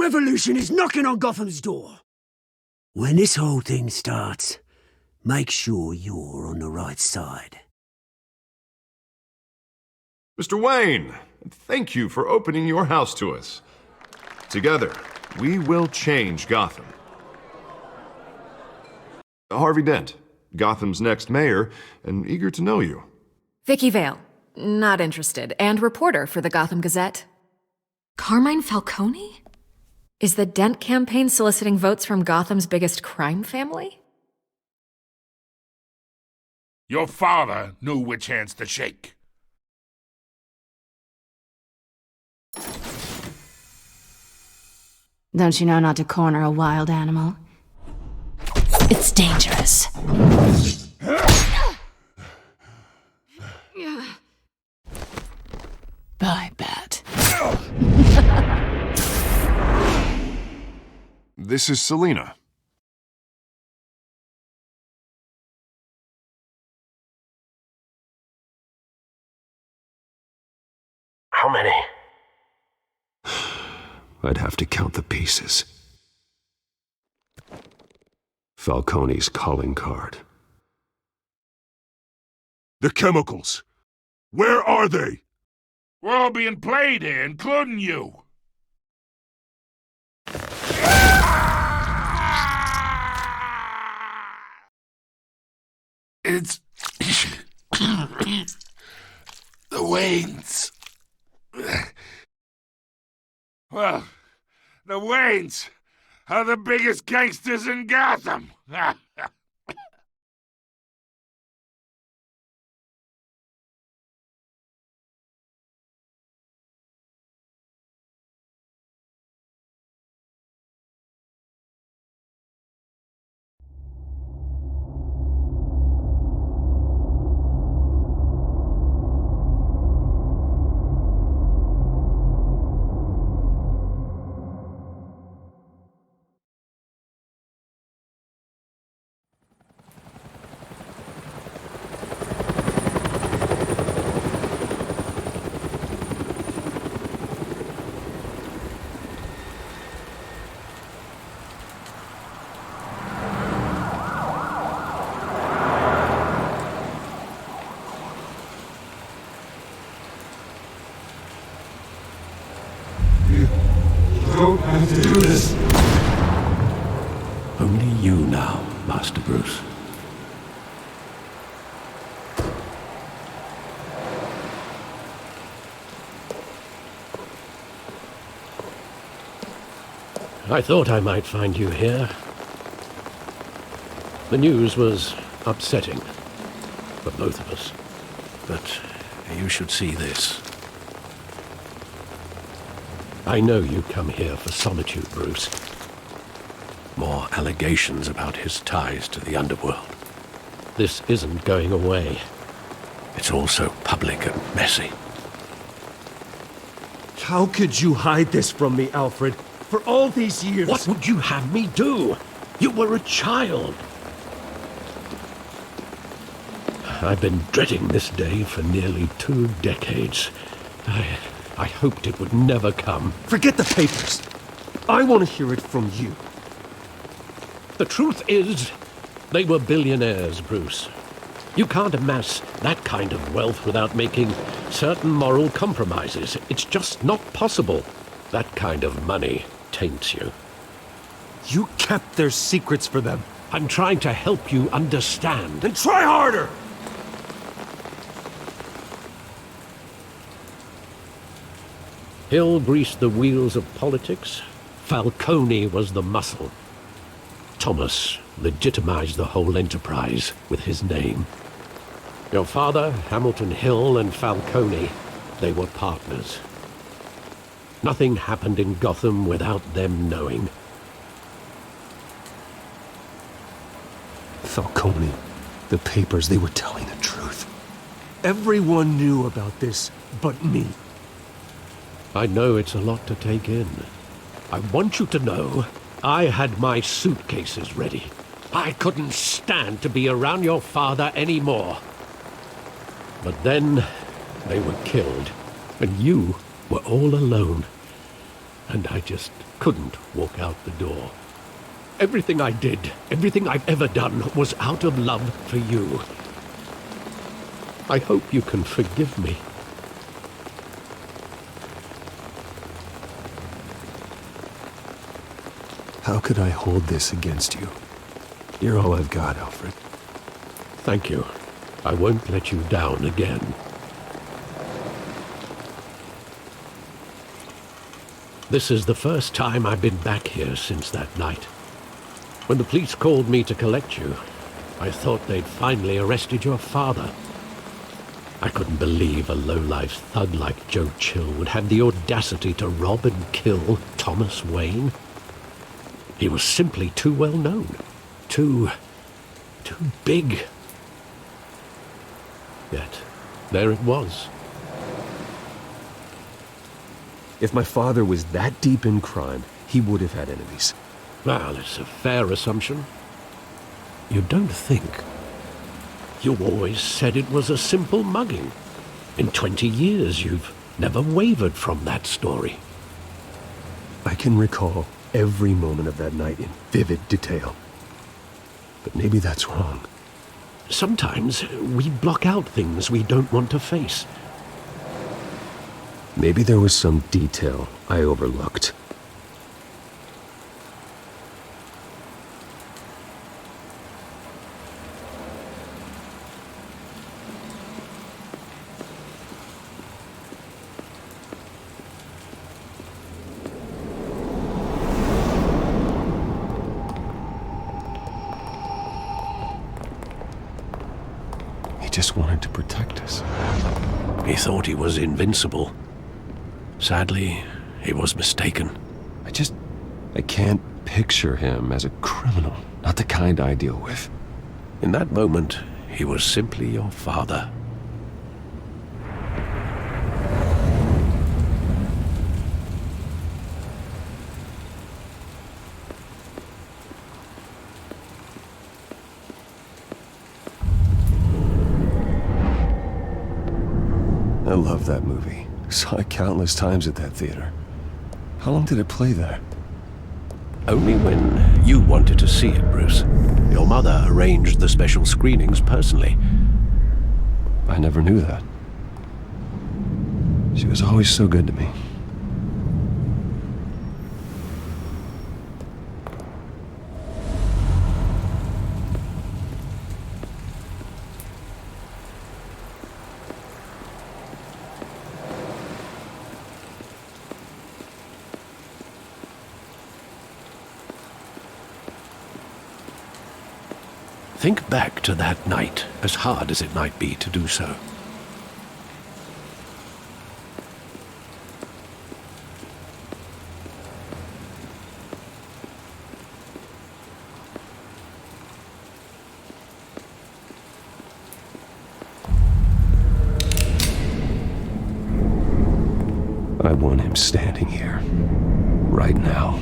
revolution is knocking on Gotham's door. When this whole thing starts, make sure you're on the right side. Mr. Wayne, thank you for opening your house to us. Together, we will change Gotham. Harvey Dent, Gotham's next mayor, and eager to know you. Vicky Vale, not interested, and reporter for the Gotham Gazette. Carmine Falcone? Is the Dent campaign soliciting votes from Gotham's biggest crime family? Your father knew which hands to shake. Don't you know not to corner a wild animal? It's dangerous. Bye, Bat. This is Selina. How many? I'd have to count the pieces. Falcone's calling card. The chemicals. Where are they? We're all being played here, including you. It's... the Waynes. Well, the Waynes are the biggest gangsters in Gotham. Don't have to do this. Only you now, Master Bruce. I thought I might find you here. The news was upsetting for both of us. But you should see this. I know you come here for solitude, Bruce. More allegations about his ties to the underworld. This isn't going away. It's all so public and messy. How could you hide this from me, Alfred? For all these years... What would you have me do? You were a child. I've been dreading this day for nearly 2 decades. I hoped it would never come. Forget the papers. I want to hear it from you. The truth is, they were billionaires, Bruce. You can't amass that kind of wealth without making certain moral compromises. It's just not possible. That kind of money taints you. You kept their secrets for them. I'm trying to help you understand. Then try harder! Hill greased the wheels of politics. Falcone was the muscle. Thomas legitimized the whole enterprise with his name. Your father, Hamilton Hill, and Falcone, they were partners. Nothing happened in Gotham without them knowing. Falcone, the papers, they were telling the truth. Everyone knew about this but me. I know it's a lot to take in. I want you to know I had my suitcases ready. I couldn't stand to be around your father anymore. But then they were killed, and you were all alone. and I just couldn't walk out the door. Everything I did, everything I've ever done, was out of love for you. I hope you can forgive me. How could I hold this against you? You're all I've got, Alfred. Thank you. I won't let you down again. This is the first time I've been back here since that night. When the police called me to collect you, I thought they'd finally arrested your father. I couldn't believe a low-life thug like Joe Chill would have the audacity to rob and kill Thomas Wayne. He was simply too well known. Too big. Yet, there it was. If my father was that deep in crime, he would have had enemies. Well, it's a fair assumption. You don't think. You always said it was a simple mugging. In 20 years, you've never wavered from that story. I can recall every moment of that night in vivid detail. But maybe that's wrong. Sometimes we block out things we don't want to face. Maybe there was some detail I overlooked. He just wanted to protect us. He thought he was invincible. Sadly, he was mistaken. I can't picture him as a criminal. Not the kind I deal with. In that moment, he was simply your father. I love that movie. Saw it countless times at that theater. How long did it play there? Only when you wanted to see it, Bruce. Your mother arranged the special screenings personally. I never knew that. She was always so good to me. Think back to that night, as hard as it might be to do so. I want him standing here, right now.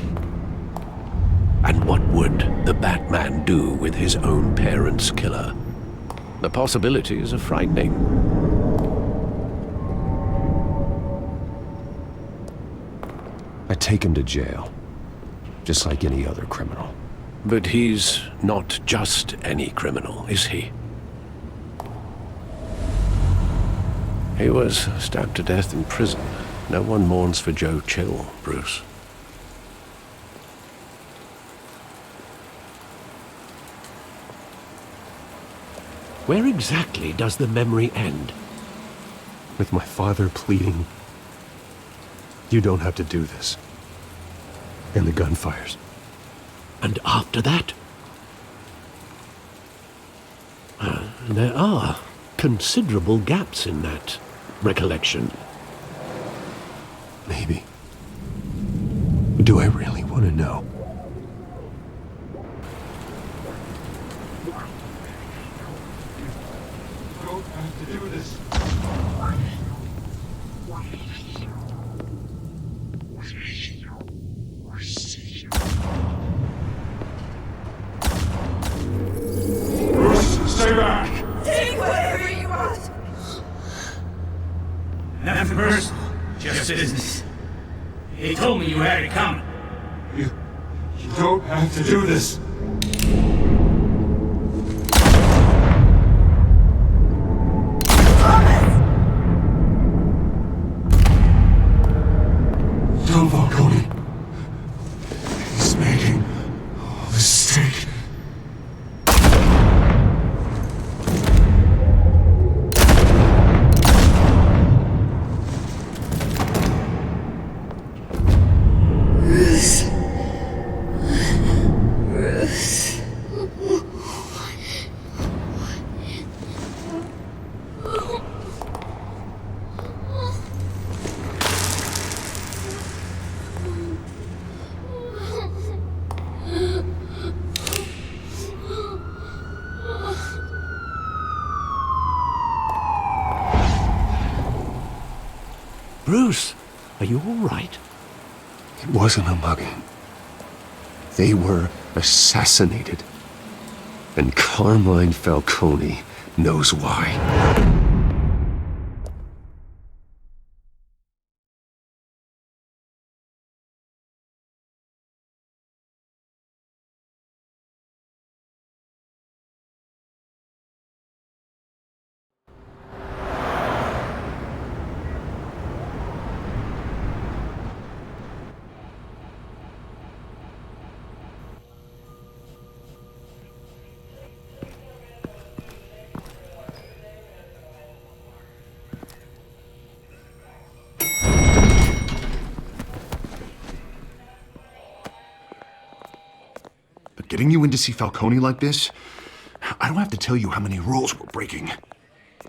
And what would the Batman do with his own parents' killer? The possibilities are frightening. I take him to jail, just like any other criminal. But he's not just any criminal, is he? He was stabbed to death in prison. No one mourns for Joe Chill, Bruce. Where exactly does the memory end? With my father pleading, "You don't have to do this." And the gunfires. And after that? There are considerable gaps in that recollection. Maybe. Do I really want to know? Stay back! Take whatever you want! Nothing personal, just business. He told me you had it coming. You don't have to do this. No, Falcone. He's making a mistake. Bruce, are you all right? It wasn't a mugging. They were assassinated. And Carmine Falcone knows why. But getting you in to see Falcone like this, I don't have to tell you how many rules we're breaking.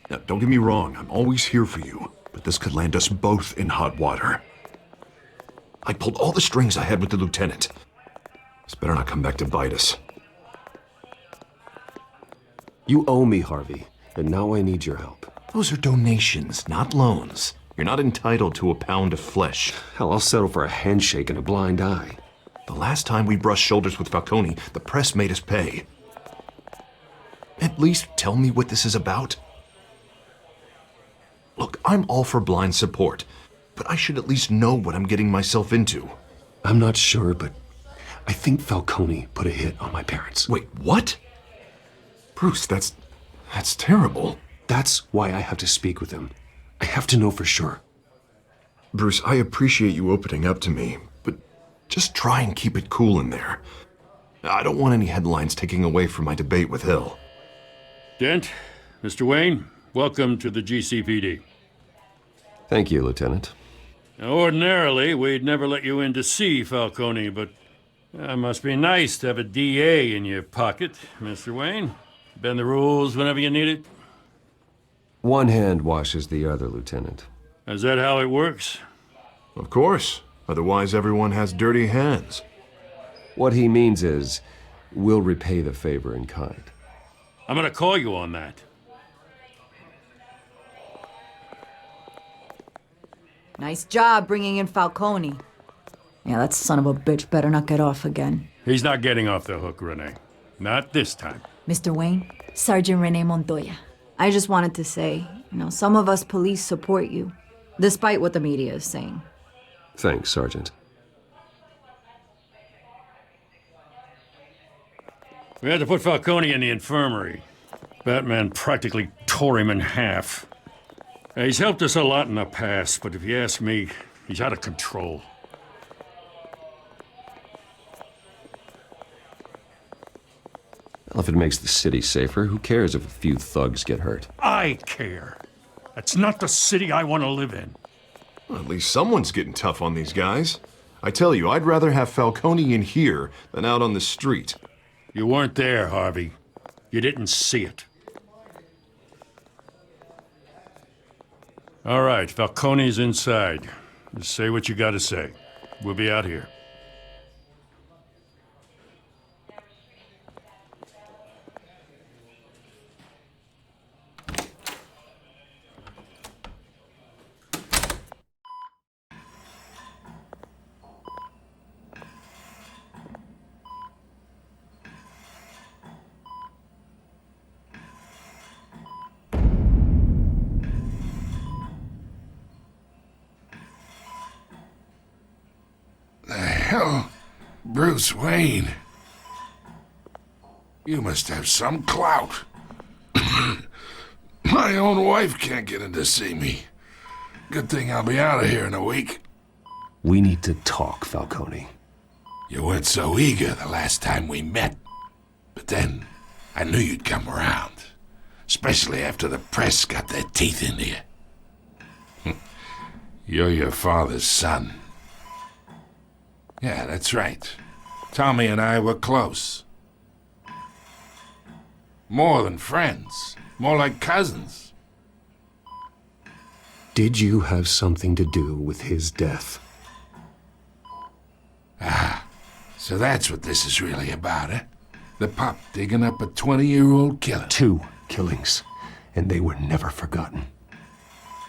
Now, don't get me wrong, I'm always here for you, but this could land us both in hot water. I pulled all the strings I had with the lieutenant. This better not come back to bite us. You owe me, Harvey, and now I need your help. Those are donations, not loans. You're not entitled to a pound of flesh. Hell, I'll settle for a handshake and a blind eye. The last time we brushed shoulders with Falcone, the press made us pay. At least tell me what this is about. Look, I'm all for blind support, but I should at least know what I'm getting myself into. I'm not sure, but I think Falcone put a hit on my parents. Wait, what? Bruce, that's terrible. That's why I have to speak with him. I have to know for sure. Bruce, I appreciate you opening up to me, but just try and keep it cool in there. I don't want any headlines taking away from my debate with Hill. Dent, Mr. Wayne, welcome to the GCPD. Thank you, Lieutenant. Now, ordinarily, we'd never let you in to see Falcone, but it must be nice to have a DA in your pocket, Mr. Wayne. Bend the rules whenever you need it. One hand washes the other, Lieutenant. Is that how it works? Of course. Otherwise, everyone has dirty hands. What he means is, we'll repay the favor in kind. I'm gonna call you on that. Nice job bringing in Falcone. Yeah, that son of a bitch better not get off again. He's not getting off the hook, Renee. Not this time. Mr. Wayne, Sergeant Renee Montoya. I just wanted to say, some of us police support you, despite what the media is saying. Thanks, Sergeant. We had to put Falcone in the infirmary. Batman practically tore him in half. He's helped us a lot in the past, but if you ask me, he's out of control. Well, if it makes the city safer, who cares if a few thugs get hurt? I care. That's not the city I want to live in. Well, at least someone's getting tough on these guys. I tell you, I'd rather have Falcone in here than out on the street. You weren't there, Harvey. You didn't see it. All right, Falcone's inside. Just say what you gotta say. We'll be out here. hell, Bruce Wayne? You must have some clout. My own wife can't get in to see me. Good thing I'll be out of here in a week. We need to talk, Falcone. You weren't so eager the last time we met. But then, I knew you'd come around. Especially after the press got their teeth into you. You're your father's son. Yeah, that's right. Tommy and I were close. More than friends. More like cousins. Did you have something to do with his death? Ah, so that's what this is really about, eh? The pup digging up a 20-year-old killer. 2 killings, and they were never forgotten.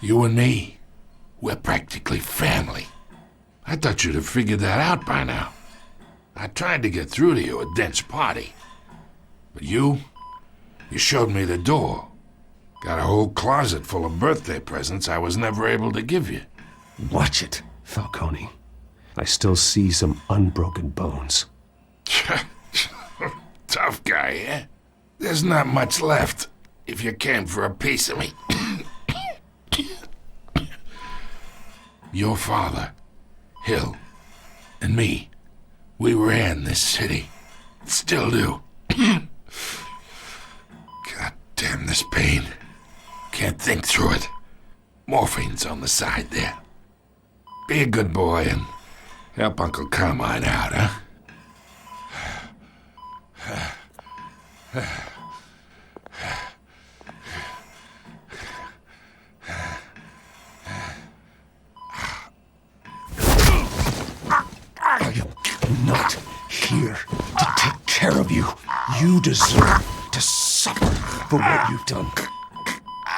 You and me, we're practically family. I thought you'd have figured that out by now. I tried to get through to you at Dent's party. But you showed me the door. Got a whole closet full of birthday presents I was never able to give you. Watch it, Falcone. I still see some unbroken bones. Tough guy, eh? There's not much left, if you came for a piece of me. Your father, Hill, and me, we ran this city. Still do. God damn this pain. Can't think through it. Morphine's on the side there. Be a good boy and help Uncle Carmine out, huh? I am not here to take care of you. You deserve to suffer for what you've done.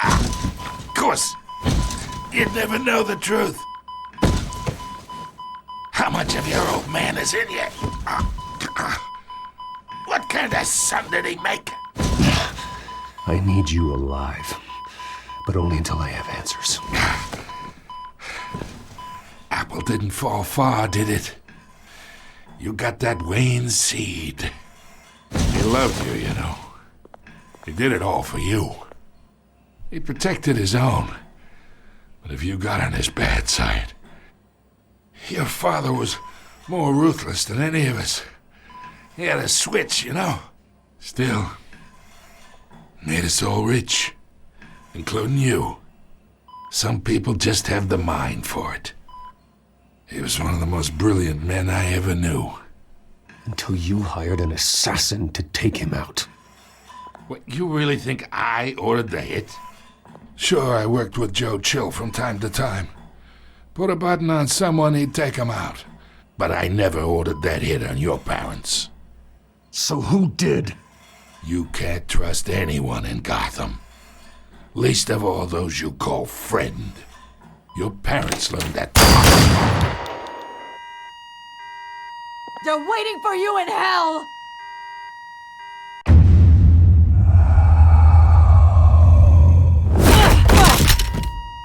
Of course, you'd never know the truth. How much of your old man is in you? What kind of son did he make? I need you alive, but only until I have answers. Apple didn't fall far, did it? You got that Wayne seed. He loved you, you know. He did it all for you. He protected his own. But if you got on his bad side, your father was more ruthless than any of us. He had a switch, you know. Still, made us all rich, including you. Some people just have the mind for it. He was one of the most brilliant men I ever knew. Until you hired an assassin to take him out. What, you really think I ordered the hit? Sure, I worked with Joe Chill from time to time. Put a button on someone, he'd take him out. But I never ordered that hit on your parents. So who did? You can't trust anyone in Gotham. Least of all those you call friend. Your parents learned that. They're waiting for you in hell!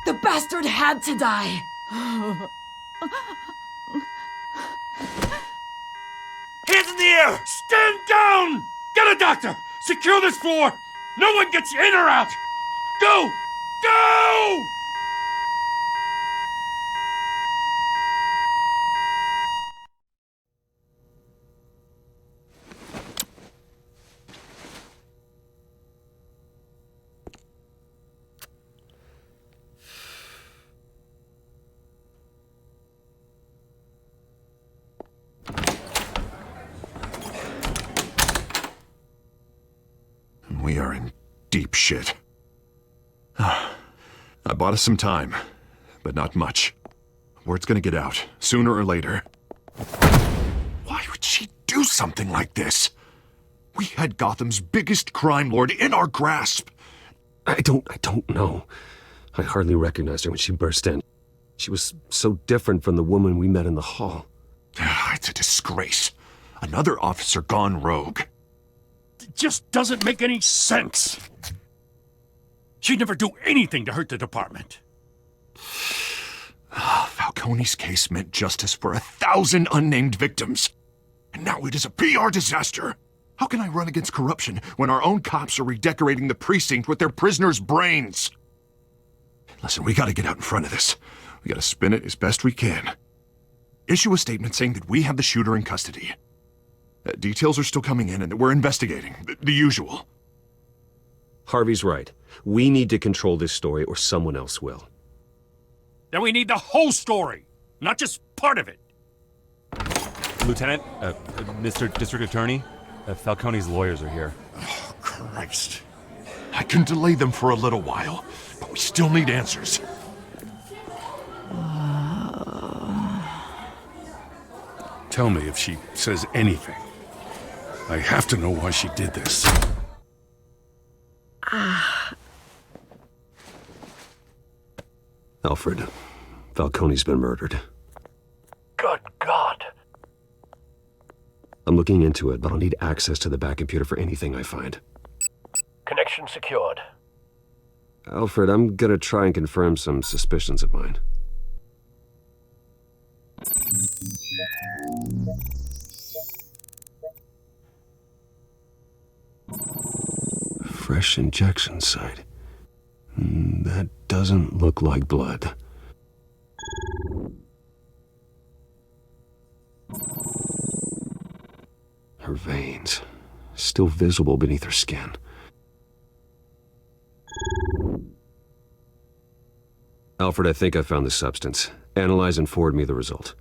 The bastard had to die! Hands in the air! Stand down! Get a doctor! Secure this floor! No one gets in or out! Go! Go! We are in deep shit. I bought us some time, but not much. Word's gonna get out, sooner or later. Why would she do something like this? We had Gotham's biggest crime lord in our grasp. I don't know. I hardly recognized her when she burst in. She was so different from the woman we met in the hall. It's a disgrace. Another officer gone rogue. It just doesn't make any sense. She'd never do anything to hurt the department. Falcone. Falcone's case meant justice for 1,000 unnamed victims. And now it is a PR disaster. How can I run against corruption when our own cops are redecorating the precinct with their prisoners' brains? Listen, we gotta get out in front of this. We gotta spin it as best we can. Issue a statement saying that we have the shooter in custody. Details are still coming in and that we're investigating. The usual. Harvey's right. We need to control this story or someone else will. Then we need the whole story, not just part of it. Lieutenant, Mr. District Attorney, Falcone's lawyers are here. Oh, Christ. I can delay them for a little while, but we still need answers. Tell me if she says anything. I have to know why she did this. Alfred, Falcone's been murdered. Good God. I'm looking into it, but I'll need access to the back computer for anything I find. Connection secured. Alfred, I'm gonna try and confirm some suspicions of mine. Fresh injection site. That doesn't look like blood. Her veins, still visible beneath her skin. Alfred, I think I found the substance. Analyze and forward me the result.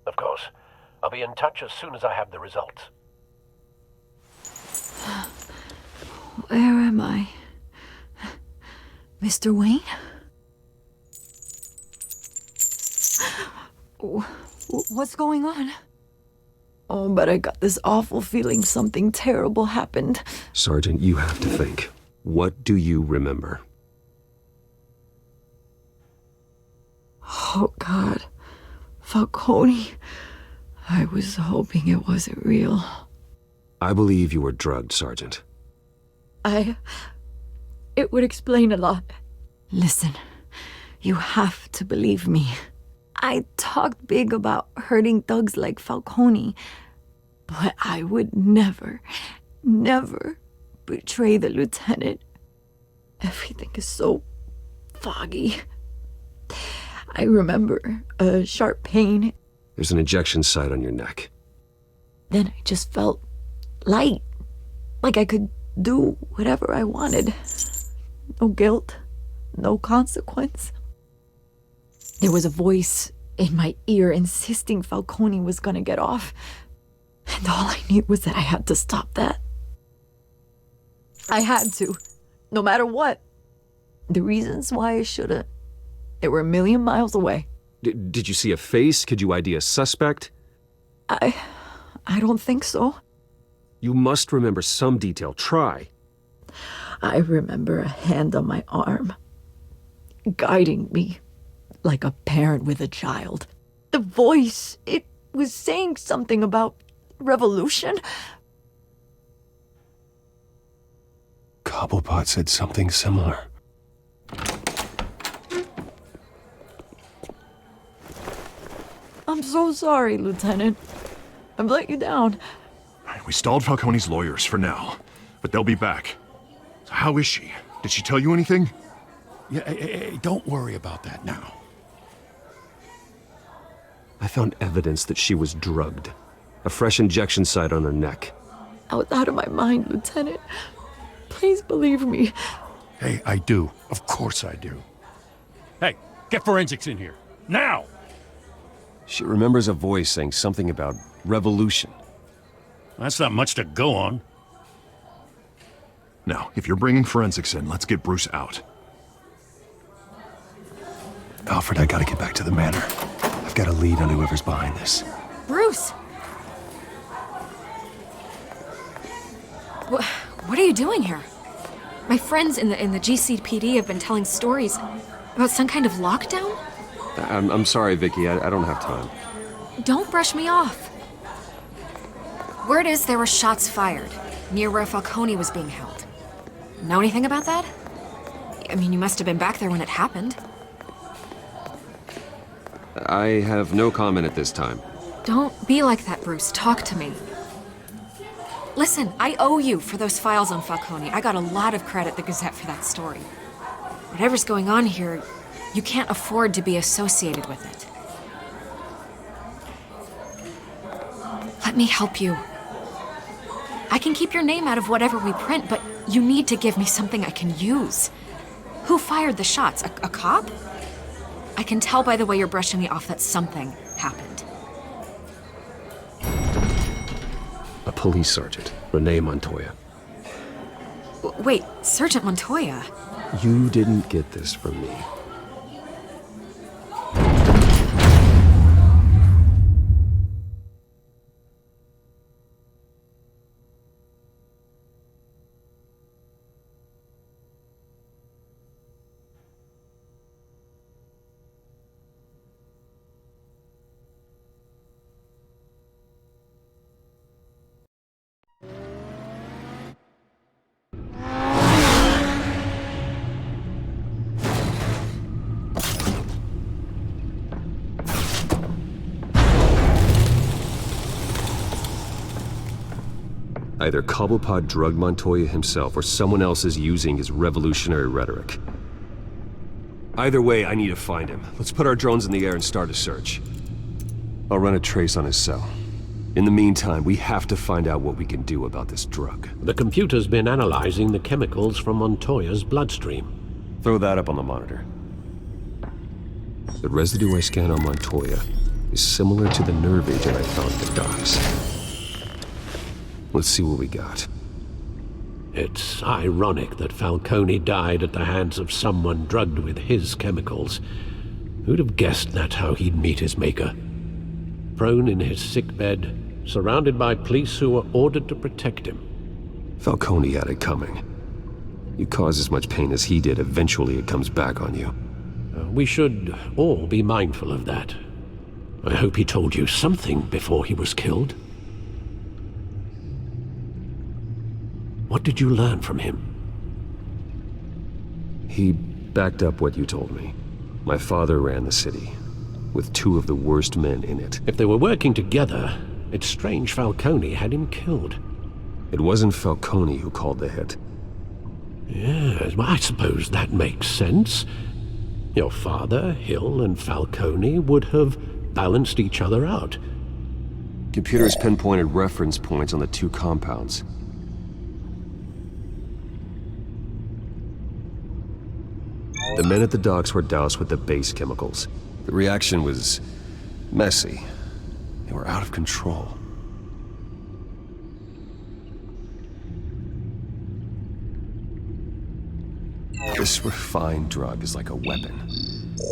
Of course. I'll be in touch as soon as I have the results. Where am I? Mr. Wayne? What's going on? Oh, but I got this awful feeling something terrible happened. Sergeant, you have to think. What do you remember? Oh, God. Falcone. I was hoping it wasn't real. I believe you were drugged, Sergeant. It would explain a lot. Listen, you have to believe me. I talked big about hurting thugs like Falcone, but I would never betray the lieutenant. Everything is so foggy. I remember a sharp pain. There's an injection site on your neck. Then I just felt light, like I could do whatever I wanted. No guilt, no consequence. There was a voice in my ear insisting Falcone was gonna get off. And all I knew was that I had to stop that. I had to, no matter what. The reasons why I shouldn't, they were a million miles away. Did you see a face? Could you ID a suspect? I don't think so. You must remember some detail. Try. I remember a hand on my arm, guiding me like a parent with a child. The voice, it was saying something about revolution. Cobblepot said something similar. I'm so sorry, Lieutenant. I've let you down. We stalled Falcone's lawyers for now, but they'll be back. So how is she? Did she tell you anything? Yeah, hey, don't worry about that now. I found evidence that she was drugged. A fresh injection site on her neck. I was out of my mind, Lieutenant. Please believe me. Hey, I do. Of course I do. Hey, get forensics in here. Now! She remembers a voice saying something about revolution. That's not much to go on. Now, if you're bringing forensics in, let's get Bruce out. Alfred, I gotta get back to the manor. I've got a lead on whoever's behind this. Bruce! What are you doing here? My friends in the GCPD have been telling stories about some kind of lockdown? I'm sorry, Vicky. I don't have time. Don't brush me off. Word is there were shots fired near where Falcone was being held. Know anything about that? I mean, you must have been back there when it happened. I have no comment at this time. Don't be like that, Bruce. Talk to me. Listen, I owe you for those files on Falcone. I got a lot of credit at the Gazette for that story. Whatever's going on here, you can't afford to be associated with it. Let me help you. I can keep your name out of whatever we print, but you need to give me something I can use. Who fired the shots? A cop? I can tell by the way you're brushing me off that something happened. A police sergeant, Renee Montoya. Wait, Sergeant Montoya? You didn't get this from me. Either Cobblepot drugged Montoya himself, or someone else is using his revolutionary rhetoric. Either way, I need to find him. Let's put our drones in the air and start a search. I'll run a trace on his cell. In the meantime, we have to find out what we can do about this drug. The computer's been analyzing the chemicals from Montoya's bloodstream. Throw that up on the monitor. The residue I scan on Montoya is similar to the nerve agent I found at the docks. Let's see what we got. It's ironic that Falcone died at the hands of someone drugged with his chemicals. Who'd have guessed that's how he'd meet his maker? Prone in his sickbed, surrounded by police who were ordered to protect him. Falcone had it coming. You cause as much pain as he did, eventually it comes back on you. We should all be mindful of that. I hope he told you something before he was killed. What did you learn from him? He backed up what you told me. My father ran the city, with two of the worst men in it. If they were working together, it's strange Falcone had him killed. It wasn't Falcone who called the hit. Yes, well, I suppose that makes sense. Your father, Hill, and Falcone would have balanced each other out. Computers pinpointed reference points on the two compounds. The men at the docks were doused with the base chemicals. The reaction was messy. They were out of control. This refined drug is like a weapon.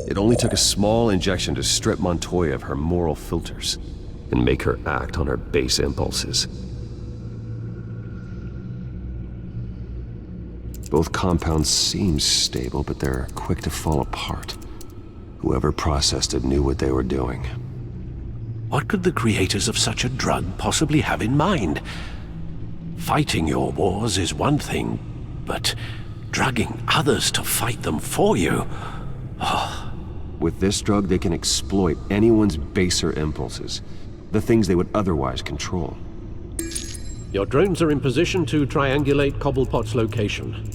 It only took a small injection to strip Montoya of her moral filters and make her act on her base impulses. Both compounds seem stable, but they're quick to fall apart. Whoever processed it knew what they were doing. What could the creators of such a drug possibly have in mind? Fighting your wars is one thing, but drugging others to fight them for you? Oh. With this drug, they can exploit anyone's baser impulses, the things they would otherwise control. Your drones are in position to triangulate Cobblepot's location.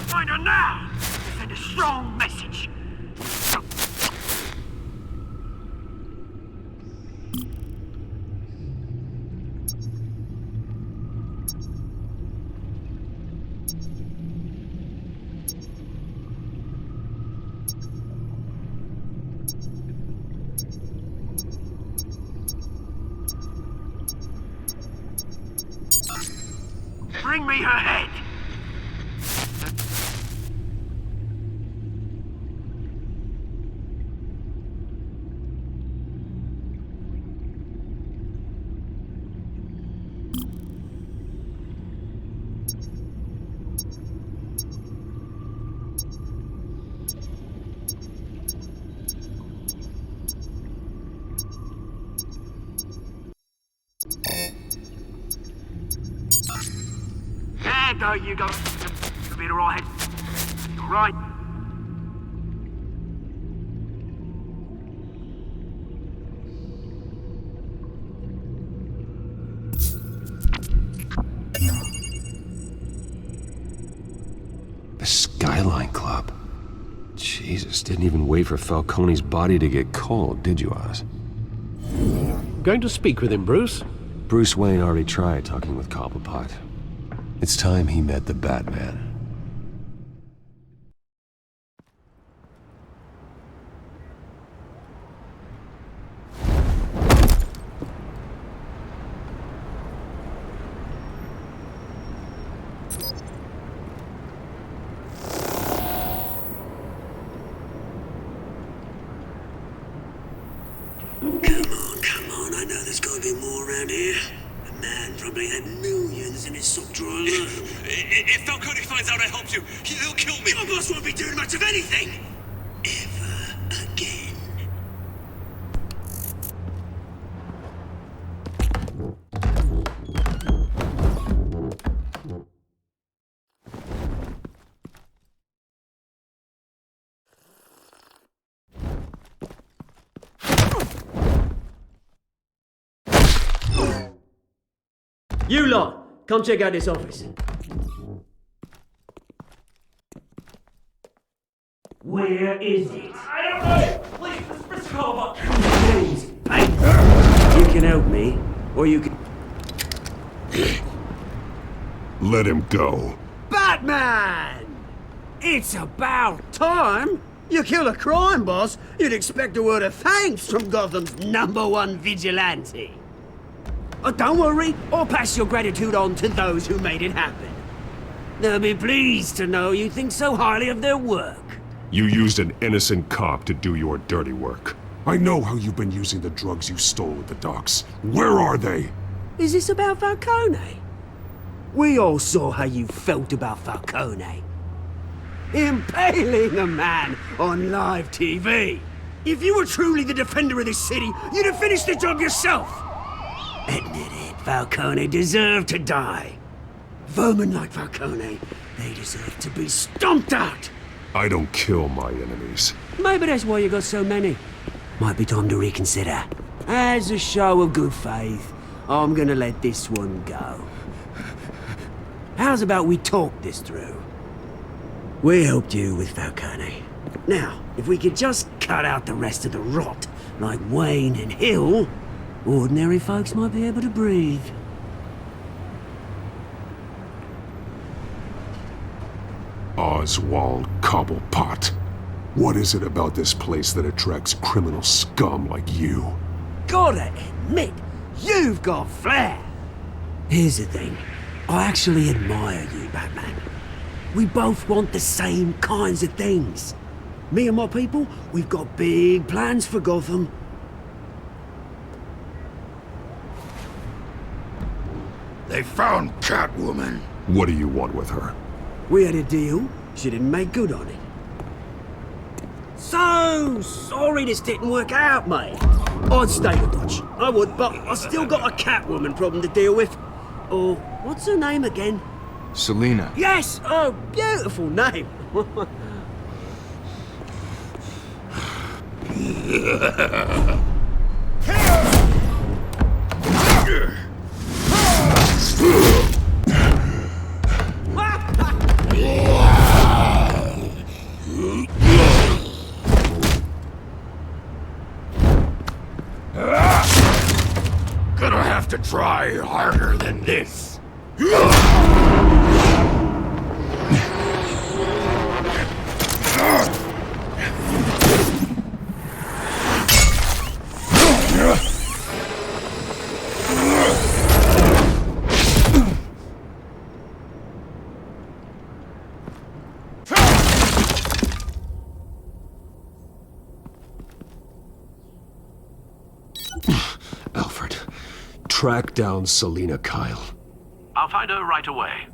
Find her now! Send a strong message! Bring me her head! There go, you go. You'll be alright. You alright? The Skyline Club. Jesus, didn't even wait for Falcone's body to get cold, did you, Oz? Going to speak with him, Bruce? Bruce Wayne already tried talking with Cobblepot. It's time he met the Batman. Come on, I know there's gotta be more around here. The man probably had millions in his sock drawer alone. If Falcone finds out I helped you, he'll kill me. Your boss won't be doing much of anything! Ever again. You lot, come check out this office. Where is it? I don't know. Please, Mr. Cobblepot. Please, you can help me, or you can... Let him go. Batman! It's about time! You kill a crime boss, you'd expect a word of thanks from Gotham's #1 vigilante. Oh, don't worry, I'll pass your gratitude on to those who made it happen. They'll be pleased to know you think so highly of their work. You used an innocent cop to do your dirty work. I know how you've been using the drugs you stole at the docks. Where are they? Is this about Falcone? We all saw how you felt about Falcone. Impaling a man on live TV. If you were truly the defender of this city, you'd have finished the job yourself. Admit it, Falcone deserved to die. Vermin like Falcone, they deserve to be stomped out. I don't kill my enemies. Maybe that's why you got so many. Might be time to reconsider. As a show of good faith, I'm gonna let this one go. How's about we talk this through? We helped you with Falcone. Now, if we could just cut out the rest of the rot, like Wayne and Hill, ordinary folks might be able to breathe. Oswald Cobblepot. What is it about this place that attracts criminal scum like you? Gotta admit, you've got flair. Here's the thing. I actually admire you, Batman. We both want the same kinds of things. Me and my people, we've got big plans for Gotham. They found Catwoman. What do you want with her? We had a deal. She didn't make good on it. So sorry this didn't work out, mate. I'd stay with Deutsch. I would, but I still got a Catwoman problem to deal with. Oh, what's her name again? Selina. Yes! Oh, beautiful name. Gonna have to try harder than this. Alfred, track down Selina Kyle. I'll find her right away.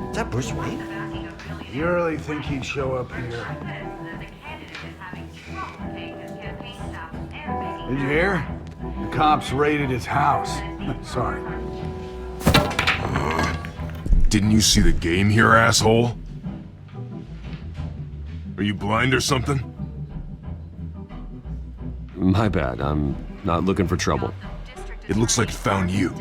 Is that Bruce Wayne? You really think he'd show up here? Did you hear? The cops raided his house. Sorry. Didn't you see the game here, asshole? Are you blind or something? My bad. I'm not looking for trouble. It looks like it found you.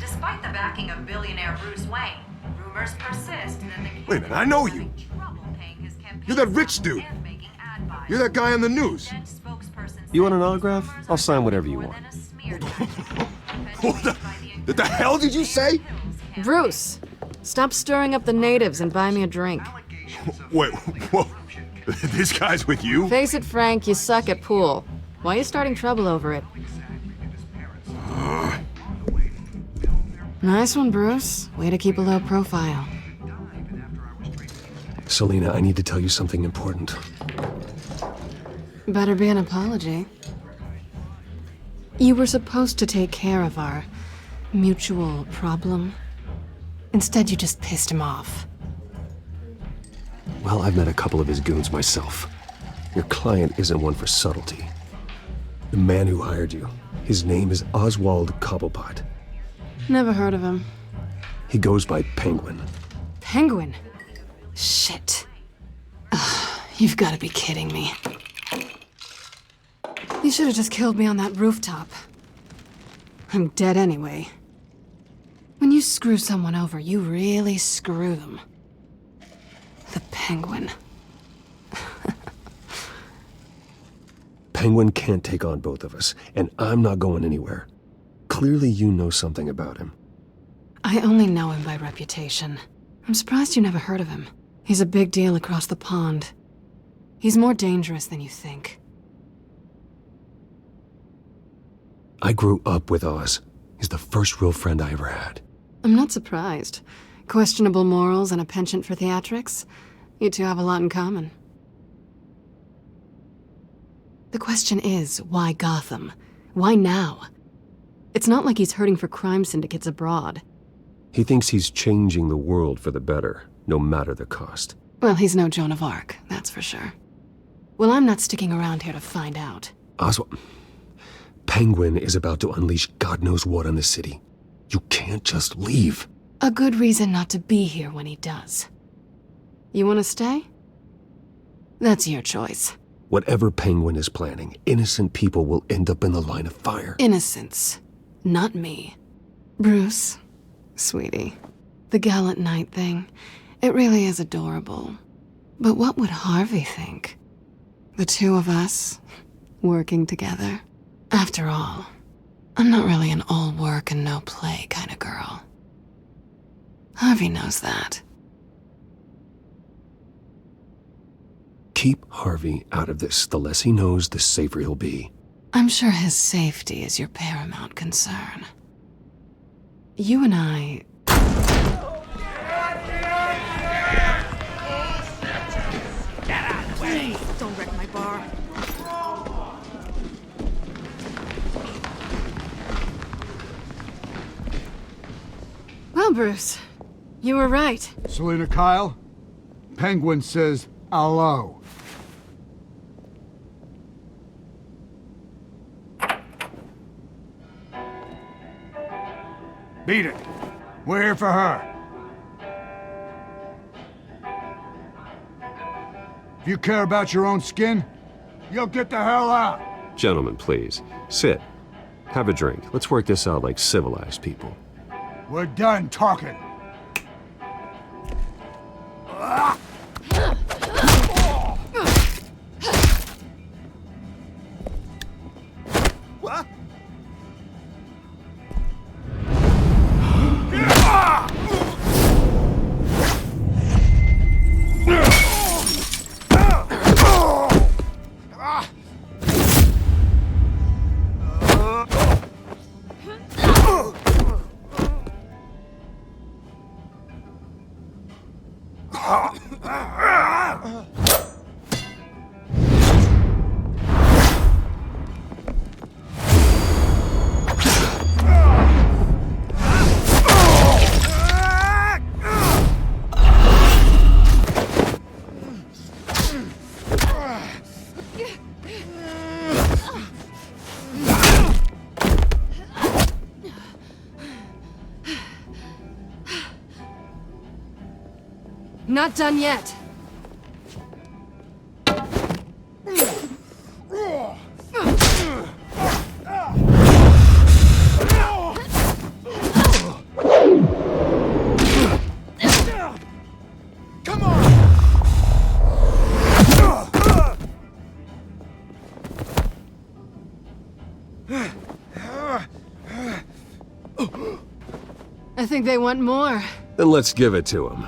Despite the backing of billionaire Bruce Wayne, rumors persist that the Wait a minute, I know you. You're that rich dude. You're that guy on the news. You want an autograph? I'll sign whatever you want. What the hell did you say? Bruce, stop stirring up the natives and buy me a drink. Wait, whoa. This guy's with you? Face it, Frank, you suck at pool. Why are you starting trouble over it? Nice one, Bruce. Way to keep a low profile. Selina, I need to tell you something important. Better be an apology. You were supposed to take care of our mutual problem. Instead, you just pissed him off. Well, I've met a couple of his goons myself. Your client isn't one for subtlety. The man who hired you, his name is Oswald Cobblepot. Never heard of him. He goes by Penguin. Penguin? Shit. Ugh, you've got to be kidding me. You should have just killed me on that rooftop. I'm dead anyway. When you screw someone over, you really screw them. The Penguin. Penguin can't take on both of us, and I'm not going anywhere. Clearly you know something about him. I only know him by reputation. I'm surprised you never heard of him. He's a big deal across the pond. He's more dangerous than you think. I grew up with Oz. He's the first real friend I ever had. I'm not surprised. Questionable morals and a penchant for theatrics. You two have a lot in common. The question is, why Gotham? Why now? It's not like he's hurting for crime syndicates abroad. He thinks he's changing the world for the better, no matter the cost. Well, he's no Joan of Arc, that's for sure. Well, I'm not sticking around here to find out. Oswald... Penguin is about to unleash God knows what on the city. You can't just leave. A good reason not to be here when he does. You want to stay? That's your choice. Whatever Penguin is planning, innocent people will end up in the line of fire. Innocence. Not me. Bruce, sweetie, the gallant knight thing, it really is adorable. But what would Harvey think? The two of us, working together? After all, I'm not really an all work and no play kind of girl. Harvey knows that. Keep Harvey out of this. The less he knows, the safer he'll be. I'm sure his safety is your paramount concern. You and I... Get out of the way! Don't wreck my bar. Well, Bruce, you were right. Selina Kyle, Penguin says hello. Beat it. We're here for her. If you care about your own skin, you'll get the hell out. Gentlemen, please. Sit. Have a drink. Let's work this out like civilized people. We're done talking. What? Not done yet. Come on! I think they want more. Then let's give it to him.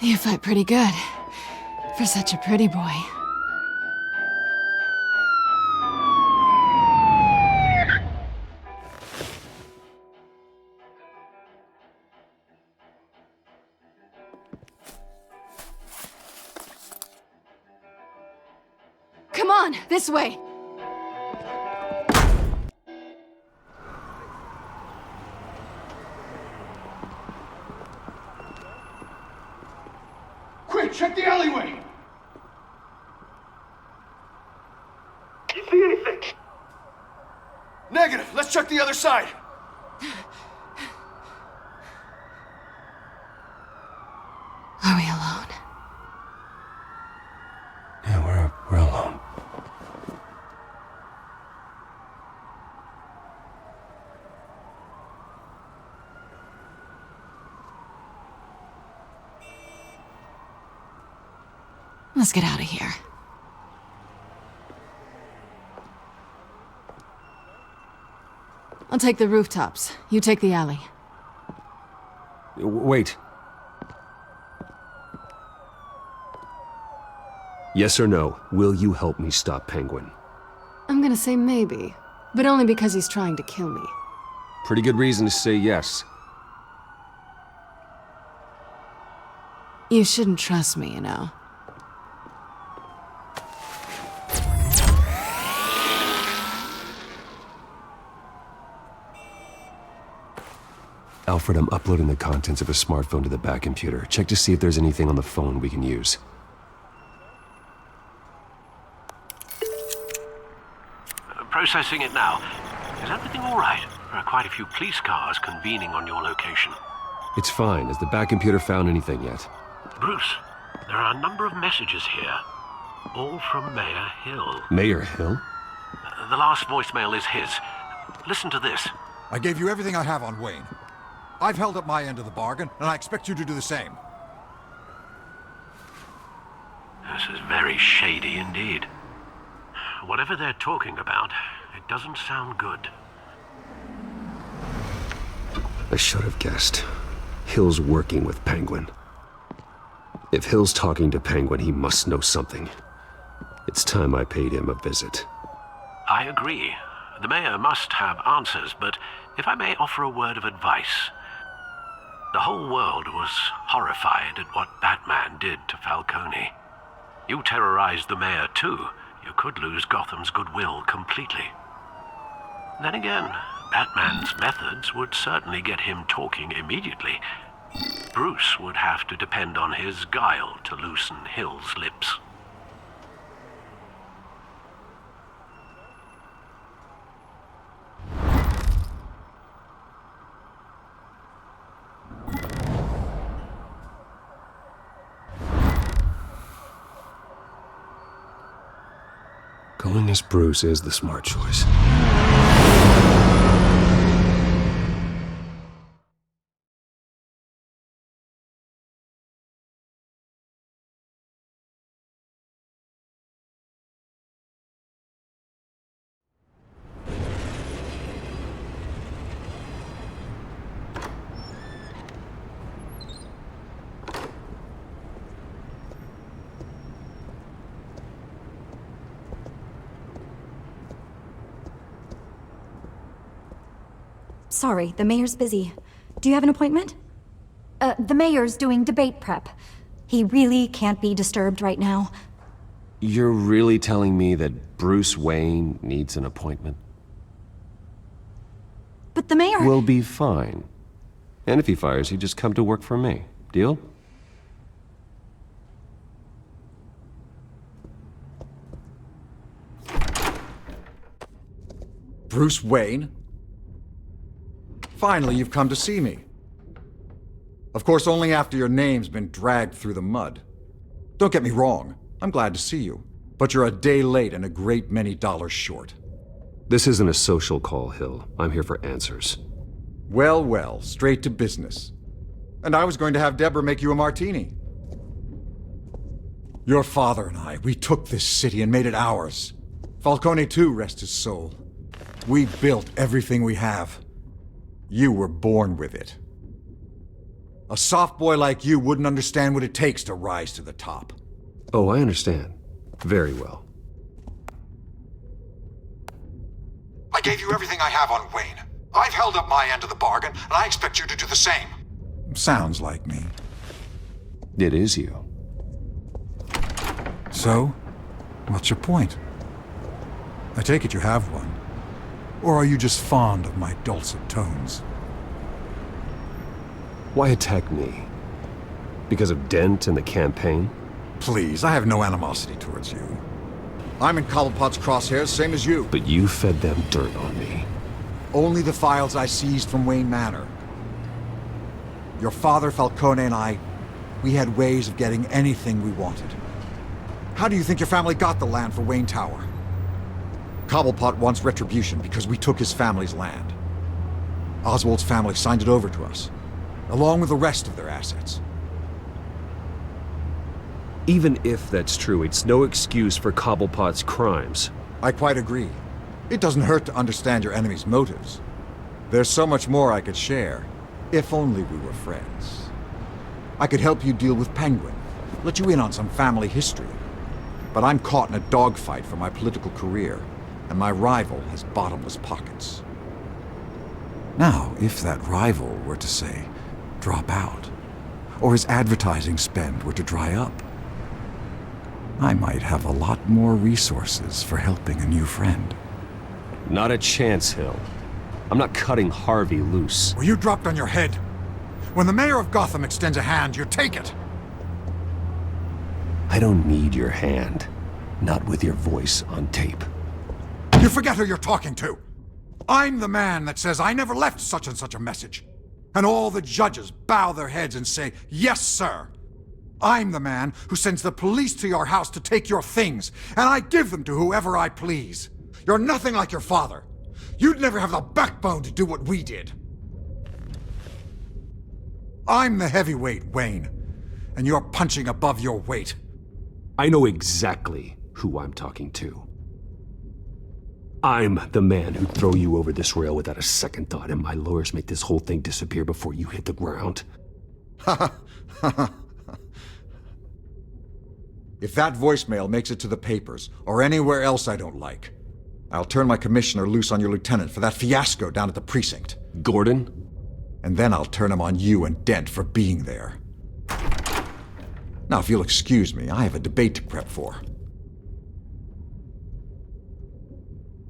You fight pretty good, for such a pretty boy. Come on, this way! Quick, check the alleyway! You see anything? Negative. Let's check the other side. Are we alone? Yeah, we're alone. Let's get out of here. I'll take the rooftops. You take the alley. Wait. Yes or no, will you help me stop Penguin? I'm gonna say maybe, but only because he's trying to kill me. Pretty good reason to say yes. You shouldn't trust me, you know. Alfred, I'm uploading the contents of a smartphone to the back computer. Check to see if there's anything on the phone we can use. Processing it now. Is everything all right? There are quite a few police cars convening on your location. It's fine. Has the back computer found anything yet? Bruce, there are a number of messages here. All from Mayor Hill. Mayor Hill? The last voicemail is his. Listen to this. I gave you everything I have on Wayne. I've held up my end of the bargain, and I expect you to do the same. This is very shady indeed. Whatever they're talking about, it doesn't sound good. I should have guessed. Hill's working with Penguin. If Hill's talking to Penguin, he must know something. It's time I paid him a visit. I agree. The mayor must have answers, but if I may offer a word of advice. The whole world was horrified at what Batman did to Falcone. You terrorized the mayor too. You could lose Gotham's goodwill completely. Then again, Batman's methods would certainly get him talking immediately. Bruce would have to depend on his guile to loosen Hill's lips. Going as Bruce is the smart choice. Sorry, the mayor's busy. Do you have an appointment? The mayor's doing debate prep. He really can't be disturbed right now. You're really telling me that Bruce Wayne needs an appointment? But the mayor... Will be fine. And if he fires, he'd just come to work for me. Deal? Bruce Wayne? Finally, you've come to see me. Of course, only after your name's been dragged through the mud. Don't get me wrong, I'm glad to see you. But you're a day late and a great many dollars short. This isn't a social call, Hill. I'm here for answers. Well, well, straight to business. And I was going to have Deborah make you a martini. Your father and I, we took this city and made it ours. Falcone too, rest his soul. We built everything we have. You were born with it. A soft boy like you wouldn't understand what it takes to rise to the top. Oh, I understand. Very well. I gave you everything I have on Wayne. I've held up my end of the bargain, and I expect you to do the same. Sounds like me. It is you. So, what's your point? I take it you have one. Or are you just fond of my dulcet tones? Why attack me? Because of Dent and the campaign? Please, I have no animosity towards you. I'm in Cobblepot's crosshairs, same as you. But you fed them dirt on me. Only the files I seized from Wayne Manor. Your father, Falcone, and I, we had ways of getting anything we wanted. How do you think your family got the land for Wayne Tower? Cobblepot wants retribution because we took his family's land. Oswald's family signed it over to us, along with the rest of their assets. Even if that's true, it's no excuse for Cobblepot's crimes. I quite agree. It doesn't hurt to understand your enemy's motives. There's so much more I could share, if only we were friends. I could help you deal with Penguin, let you in on some family history. But I'm caught in a dogfight for my political career, and my rival has bottomless pockets. Now, if that rival were to say, drop out, or his advertising spend were to dry up, I might have a lot more resources for helping a new friend. Not a chance, Hill. I'm not cutting Harvey loose. Were you dropped on your head? When the mayor of Gotham extends a hand, you take it! I don't need your hand. Not with your voice on tape. You forget who you're talking to! I'm the man that says I never left such and such a message. And all the judges bow their heads and say, yes, sir. I'm the man who sends the police to your house to take your things, and I give them to whoever I please. You're nothing like your father. You'd never have the backbone to do what we did. I'm the heavyweight, Wayne, and you're punching above your weight. I know exactly who I'm talking to. I'm the man who'd throw you over this rail without a second thought, and my lawyers make this whole thing disappear before you hit the ground. If that voicemail makes it to the papers, or anywhere else I don't like, I'll turn my commissioner loose on your lieutenant for that fiasco down at the precinct. Gordon? And then I'll turn him on you and Dent for being there. Now, if you'll excuse me, I have a debate to prep for.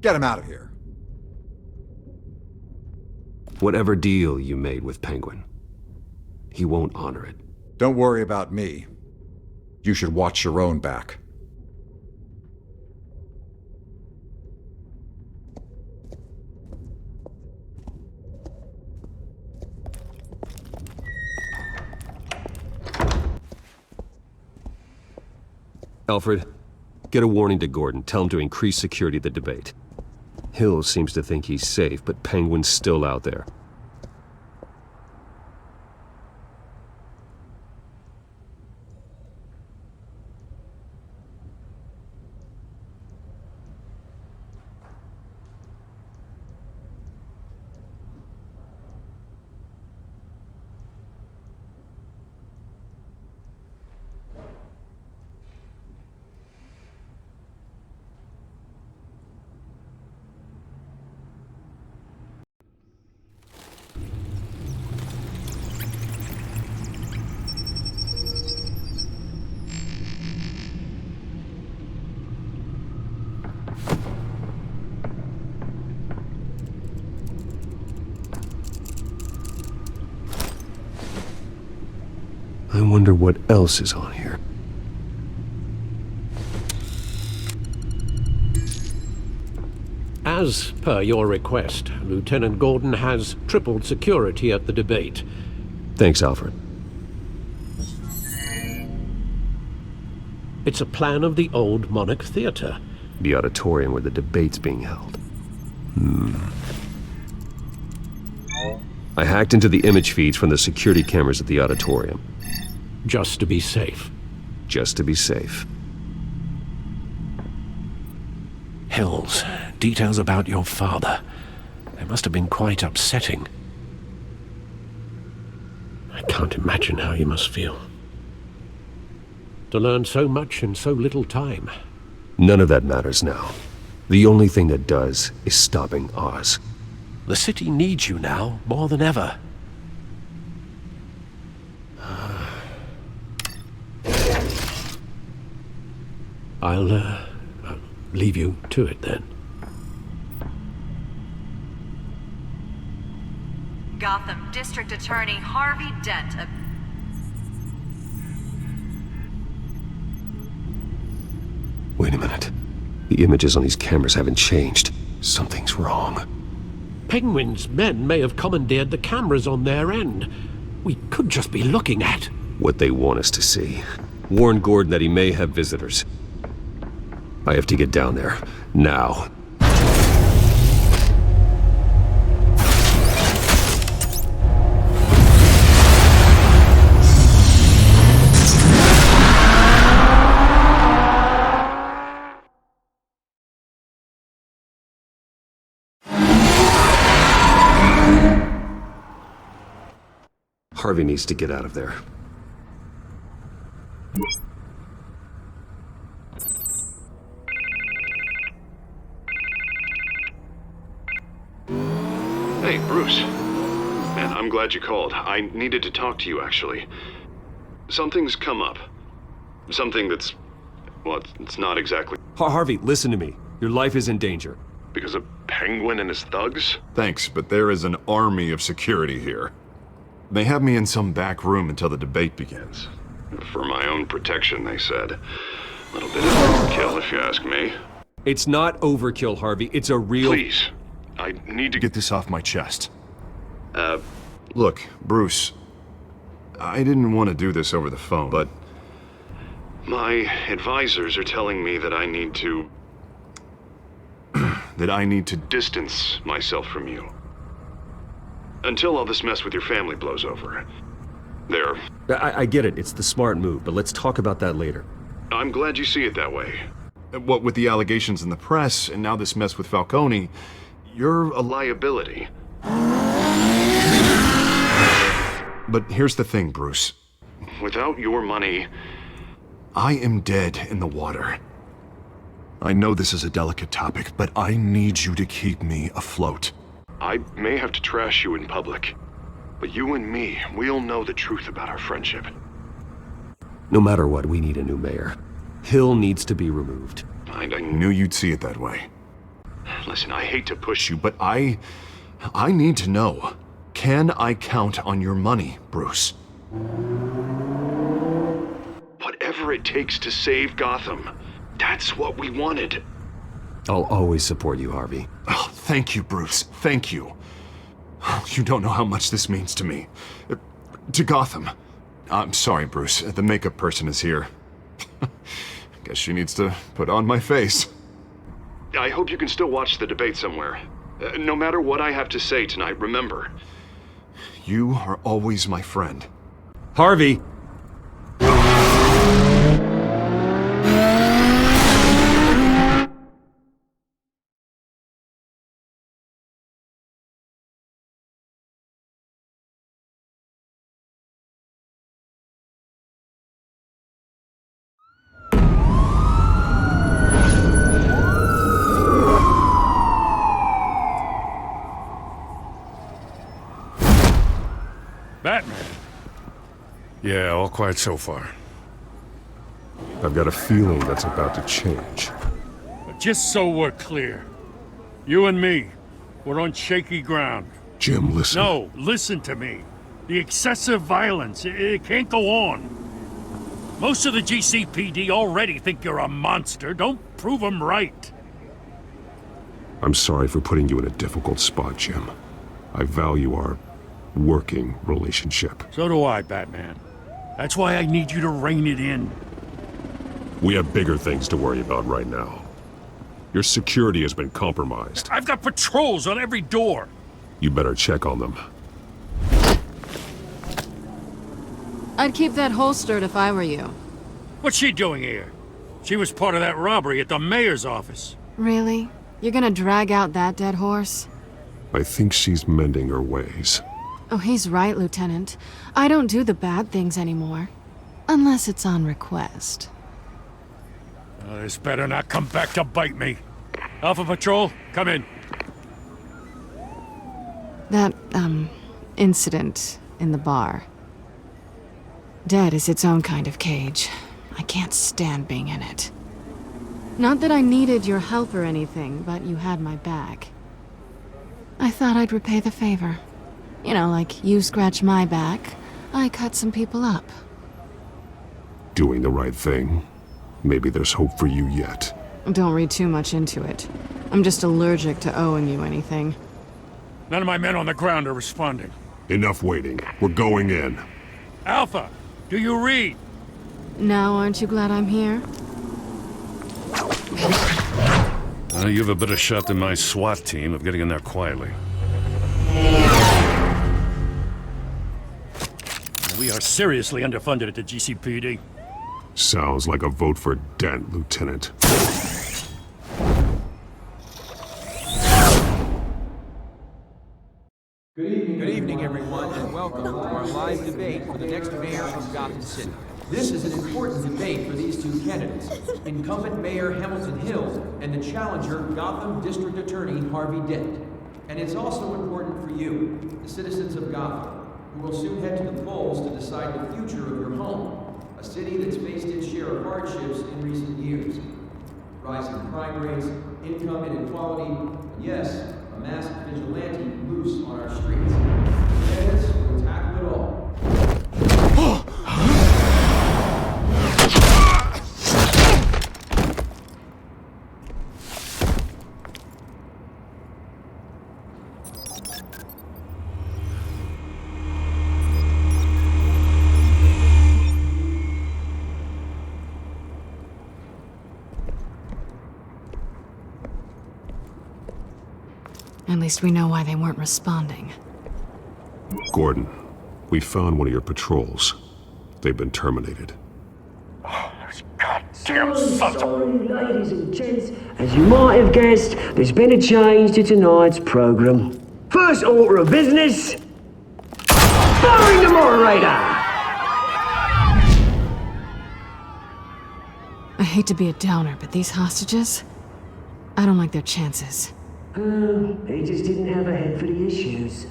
Get him out of here. Whatever deal you made with Penguin, he won't honor it. Don't worry about me. You should watch your own back. Alfred, get a warning to Gordon. Tell him to increase security at the debate. Hill seems to think he's safe, but Penguin's still out there. I wonder what else is on here. As per your request, Lieutenant Gordon has tripled security at the debate. Thanks, Alfred. It's a plan of the old Monarch Theater. The auditorium where the debate's being held. I hacked into the image feeds from the security cameras at the auditorium. Just to be safe. Just to be safe. Hills, details about your father. They must have been quite upsetting. I can't imagine how you must feel. To learn so much in so little time. None of that matters now. The only thing that does is stopping Oz. The city needs you now, more than ever. I'll leave you to it then. Gotham District Attorney Harvey Dent. Wait a minute. The images on these cameras haven't changed. Something's wrong. Penguin's men may have commandeered the cameras on their end. We could just be looking at what they want us to see. Warn Gordon that he may have visitors. I have to get down there. Now. Harvey needs to get out of there. Hey, Bruce. Man, I'm glad you called. I needed to talk to you, actually. Something's come up. Something that's... well, it's not exactly... Harvey, listen to me. Your life is in danger. Because of Penguin and his thugs? Thanks, but there is an army of security here. They have me in some back room until the debate begins. For my own protection, they said. A little bit of overkill, if you ask me. It's not overkill, Harvey. It's a real... Please. I need to get this off my chest. Look, Bruce. I didn't want to do this over the phone, but... my advisors are telling me that I need to... that I need to distance myself from you. Until all this mess with your family blows over. There. I get it. It's the smart move, but let's talk about that later. I'm glad you see it that way. What with the allegations in the press, and now this mess with Falcone, you're a liability. But here's the thing, Bruce. Without your money, I am dead in the water. I know this is a delicate topic, but I need you to keep me afloat. I may have to trash you in public, but you and me, we'll know the truth about our friendship. No matter what, we need a new mayor. Hill needs to be removed. I knew you'd see it that way. Listen, I hate to push you, but I need to know. Can I count on your money, Bruce? Whatever it takes to save Gotham. That's what we wanted. I'll always support you, Harvey. Oh, thank you, Bruce. Thank you. You don't know how much this means to me. To Gotham. I'm sorry, Bruce. The makeup person is here. Guess she needs to put on my face. I hope you can still watch the debate somewhere. No matter what I have to say tonight, remember, you are always my friend. Harvey! Batman. Yeah, all quiet so far. I've got a feeling that's about to change. But just so we're clear, you and me, we're on shaky ground. Jim, listen. No, listen to me. The excessive violence, it can't go on. Most of the GCPD already think you're a monster. Don't prove them right. I'm sorry for putting you in a difficult spot, Jim. I value our working relationship. So do I, Batman. That's why I need you to rein it in. We have bigger things to worry about right now. Your security has been compromised. I've got patrols on every door. You better check on them. I'd keep that holstered if I were you. What's she doing here? She was part of that robbery at the mayor's office. Really? You're gonna drag out that dead horse? I think she's mending her ways. Oh, he's right, Lieutenant. I don't do the bad things anymore. Unless it's on request. This better not come back to bite me. Alpha Patrol, come in. That, incident in the bar. Dead is its own kind of cage. I can't stand being in it. Not that I needed your help or anything, but you had my back. I thought I'd repay the favor. You know, like you scratch my back, I cut some people up. Doing the right thing. Maybe there's hope for you yet. Don't read too much into it. I'm just allergic to owing you anything. None of my men on the ground are responding. Enough waiting. We're going in. Alpha, do you read? Now aren't you glad I'm here? You have a better shot than my SWAT team of getting in there quietly. We are seriously underfunded at the GCPD. Sounds like a vote for Dent, Lieutenant. Good evening, everyone, and welcome to our live debate for the next mayor of Gotham City. This is an important debate for these two candidates, incumbent Mayor Hamilton Hill and the challenger Gotham District Attorney Harvey Dent. And it's also important for you, the citizens of Gotham, who will soon head to the polls to decide the future of your home, a city that's faced its share of hardships in recent years. Rising crime rates, income inequality, and yes, a masked vigilante loose on our streets. Candidates will tackle it all. At least we know why they weren't responding. Gordon, we found one of your patrols. They've been terminated. Goddamn sorry, ladies and gents. As you might have guessed, there's been a change to tonight's program. First order of business, firing the moderator! I hate to be a downer, but these hostages, I don't like their chances. He just didn't have a head for the issues.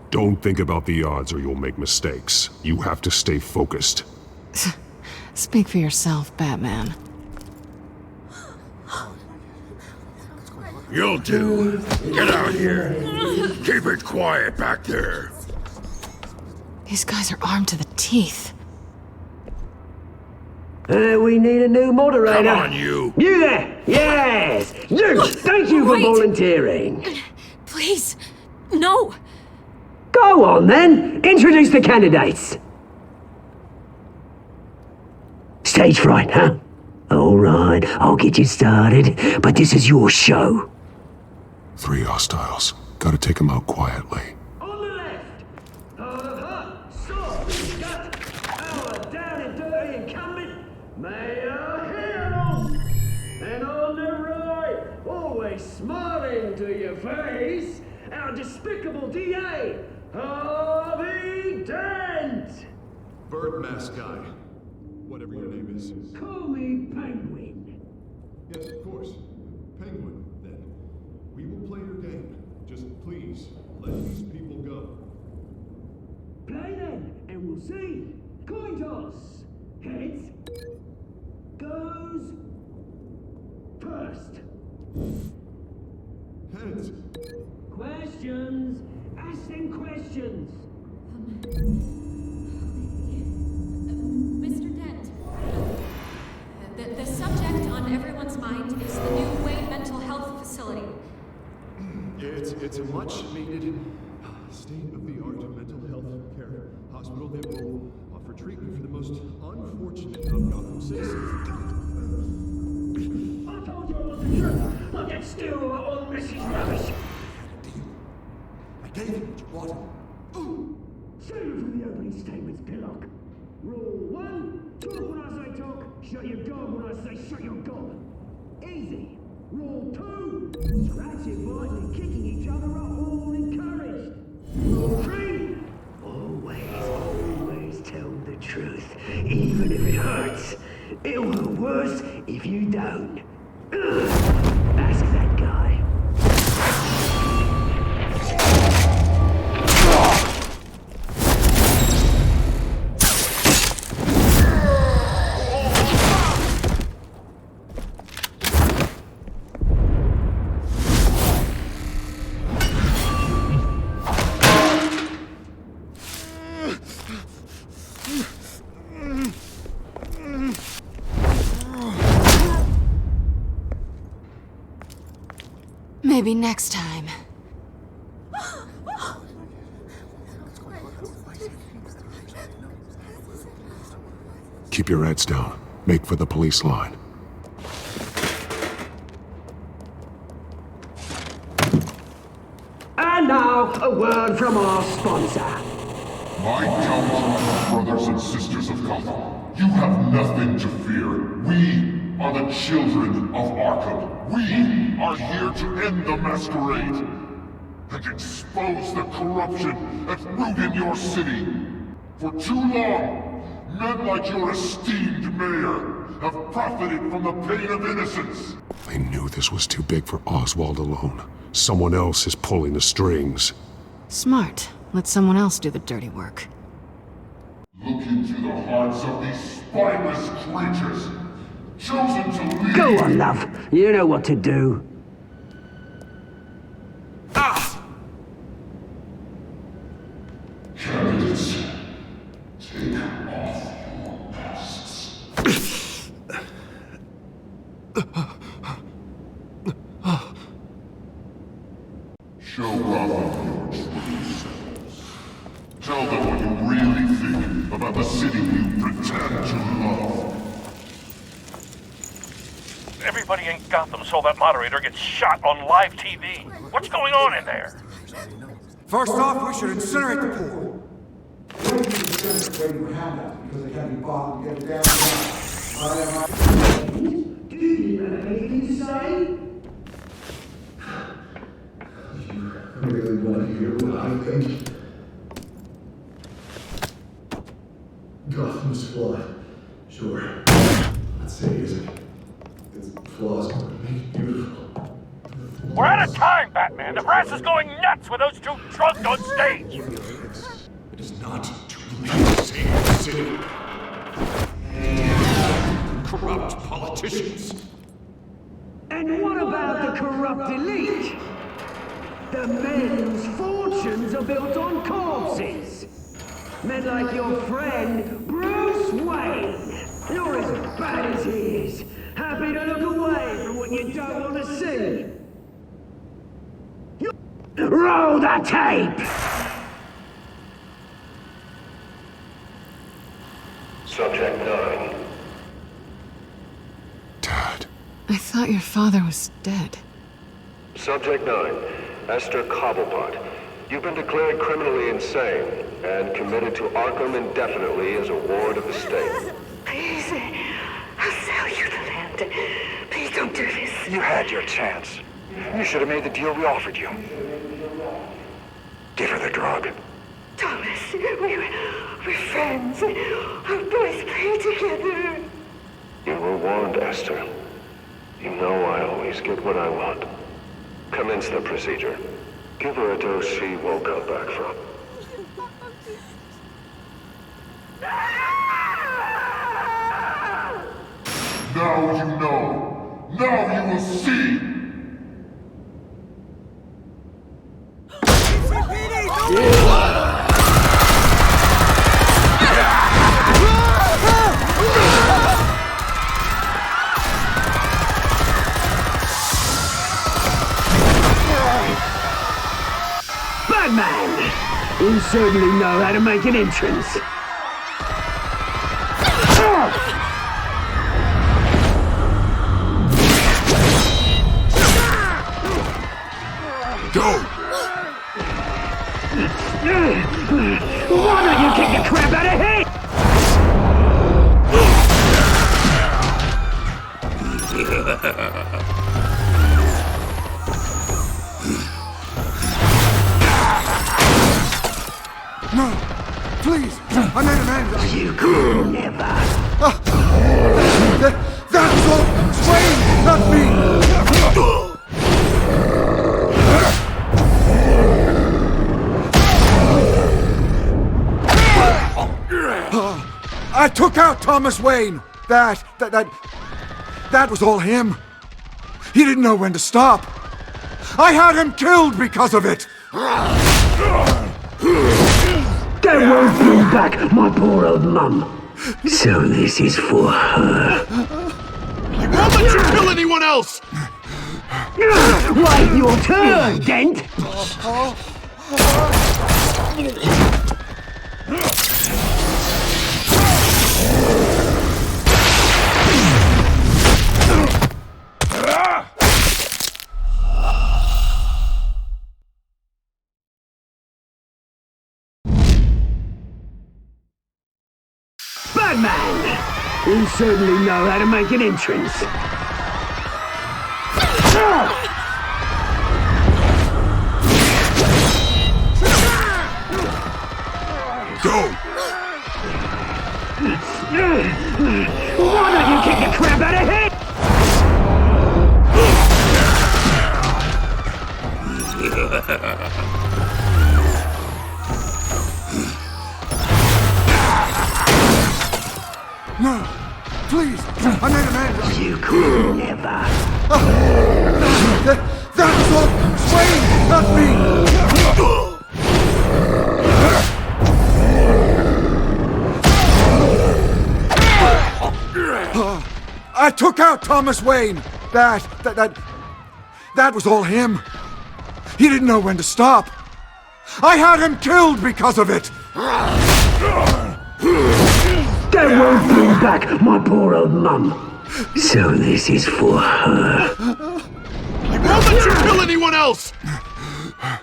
Don't think about the odds or you'll make mistakes. You have to stay focused. Speak for yourself, Batman. You'll do. Get out here. Keep it quiet back there. These guys are armed to the teeth. We need a new moderator. Come on, you. You there! Yes! You! Thank you for volunteering. Please, no. Go on then. Introduce the candidates. Stage fright, huh? All right, I'll get you started, but this is your show. 3 hostiles. Gotta take them out quietly. On the left, hard of heart, soft, gut, our down and dirty incumbent, Mayor Hill. And on the right, always smiling to your face, our despicable DA, Harvey Dent. Bird mask guy. Whatever your name is. Call me Penguin. Yes, of course. Penguin, then. We will play your game. Just please, let these people go. Play then, and we'll see. Coin toss. Heads. Goes. First. Heads. Questions. Ask them questions. Mr. Dent, the subject on everyone's mind is the new Wayne Mental Health Facility. It's a much-needed, state-of-the-art mental health care hospital that will offer treatment for the most unfortunate of Gotham citizens. I told you all the truth. Look at still all Mrs. Rubbish. I gave you what you wanted. Save it for the opening statements, Pillock. Rule 1, talk when I say talk, shut your gob when I say shut your gob. Easy. Rule 2, scratching, biting, and kicking each other are all encouraged. Rule 3, always tell the truth, even if it hurts. It'll be worse if you don't. Ask that guy. Maybe next time. Keep your heads down. Make for the police line. And now, a word from our sponsor. My gallant brothers and sisters of Gotham, you have nothing to fear. We are the children of Arkham. We are here to end the masquerade. and expose the corruption that's rooted in your city. For too long, men like your esteemed mayor have profited from the pain of innocence. I knew this was too big for Oswald alone. Someone else is pulling the strings. Smart. Let someone else do the dirty work. Look into the hearts of these spineless creatures, chosen to lead. Go on, love. You know what to do. Candidates, take off your masks. Show Gotham your true selves. Tell them what you really think about the city you pretend to love. Everybody in Gotham saw that moderator get shot on live TV. What's going on in there? First off, we should incinerate the pool. Do you have anything to say? I really want to hear what I think. Gotham's flawed. Sure. Let's say it isn't. Its flaws are what make it beautiful. We're out of time, Batman. The brass is going nuts with those two drunks on stage. It is not to save the city. Corrupt politicians. And what about the corrupt elite? The men whose fortunes are built on corpses. Men like your friend, Bruce Wayne. You're as bad as he is. Happy to look away from what you don't want to see. Roll the tape! Subject 9. Dad. I thought your father was dead. Subject 9. Esther Cobblepot. You've been declared criminally insane and committed to Arkham indefinitely as a ward of the state. Please, I'll sell you the land. Please don't do this. You had your chance. You should have made the deal we offered you. Give her the drug. Thomas, we're friends. Our boys play together. You were warned, Esther. You know I always get what I want. Commence the procedure. Give her a dose she won't come back from. Now you know. Now you will see. Batman! You certainly know how to make an entrance. Go! Why don't you kick the crap out of him? No! Please! I made an end! You could never! That was all Swain, not me! I took out Thomas Wayne! That was all him! He didn't know when to stop! I had him killed because of it! That won't bring back my poor old mum. So this is for her. He won't let you kill anyone else! Wait your turn, Dent! Batman! You certainly know how to make an entrance. please! I made a man. You could never. That was all Wayne, not me! I took out Thomas Wayne. That was all him. He didn't know when to stop. I had him killed because of it. That won't bring back my poor old mum. So this is for her. I won't let you kill anyone else!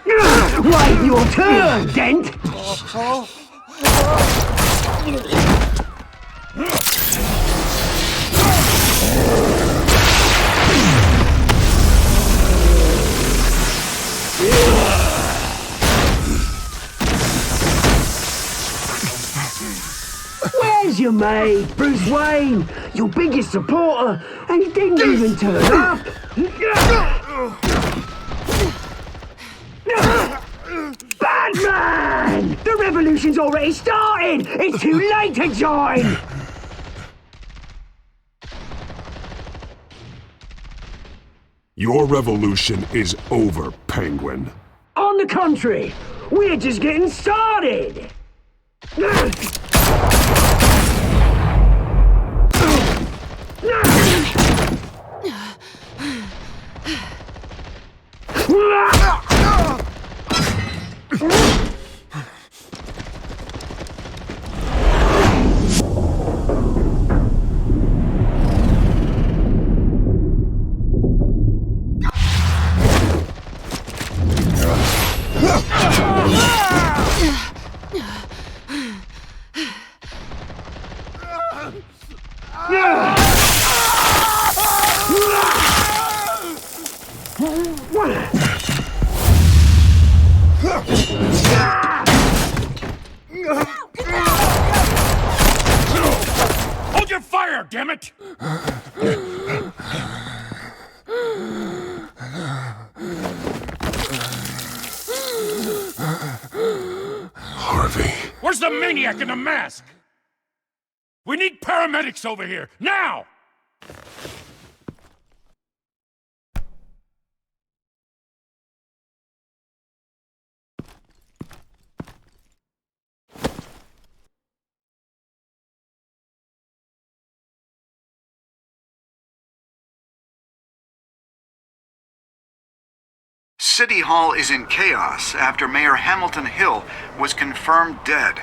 Wait your turn, Dent! Where's your mate, Bruce Wayne? Your biggest supporter, and he didn't even turn up! Batman! The revolution's already started! It's too late to join! Your revolution is over, Penguin. On the contrary, we're just getting started! Hold your fire, damn it! Harvey. Where's the maniac in the mask? We need paramedics over here, now! City Hall is in chaos after Mayor Hamilton Hill was confirmed dead.